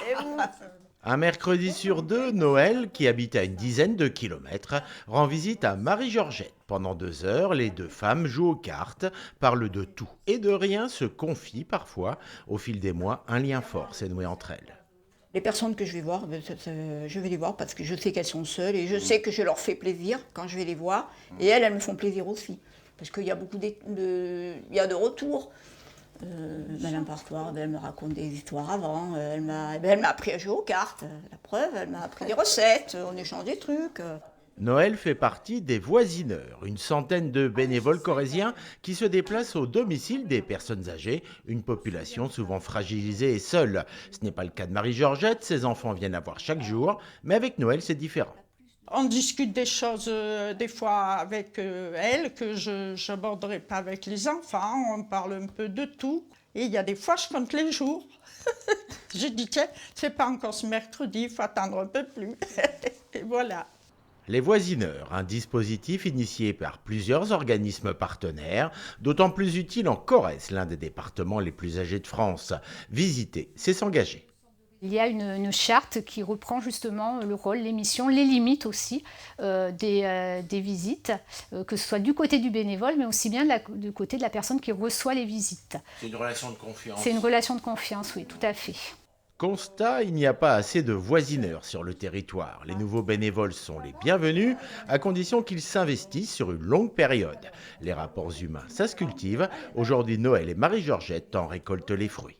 Et vous? Un mercredi sur deux, Noël, qui habite à une dizaine de kilomètres, rend visite à Marie-Georgette. Pendant 2 heures, les deux femmes jouent aux cartes, parlent de tout et de rien, se confient parfois. Au fil des mois, un lien fort s'est noué entre elles. Les personnes que je vais voir, je vais les voir parce que je sais qu'elles sont seules et je sais que je leur fais plaisir quand je vais les voir. Et elles me font plaisir aussi. Parce qu'il y a beaucoup il y a de retours. Madame Partoir, elle me raconte des histoires avant. Elle m'a appris à jouer aux cartes. La preuve, elle m'a appris des recettes. On échange des trucs. Noël fait partie des voisineurs, une centaine de bénévoles corésiens qui se déplacent au domicile des personnes âgées, une population souvent fragilisée et seule. Ce n'est pas le cas de Marie-Georgette, ses enfants viennent la voir chaque jour, mais avec Noël c'est différent. On discute des choses des fois avec elle que je n'aborderai pas avec les enfants. On parle un peu de tout. Et il y a des fois, je compte les jours. Je dis, tiens, c'est pas encore ce mercredi, il faut attendre un peu plus. Et voilà. Les voisineurs, un dispositif initié par plusieurs organismes partenaires, d'autant plus utile en Corrèze, l'un des départements les plus âgés de France. Visiter, c'est s'engager. Il y a une charte qui reprend justement le rôle, les missions, les limites aussi des visites, que ce soit du côté du bénévole, mais aussi bien du côté de la personne qui reçoit les visites. C'est une relation de confiance. C'est une relation de confiance, oui, tout à fait. Constat, il n'y a pas assez de voisineurs sur le territoire. Les nouveaux bénévoles sont les bienvenus, à condition qu'ils s'investissent sur une longue période. Les rapports humains, ça se cultive. Aujourd'hui, Noël et Marie-Georgette en récoltent les fruits.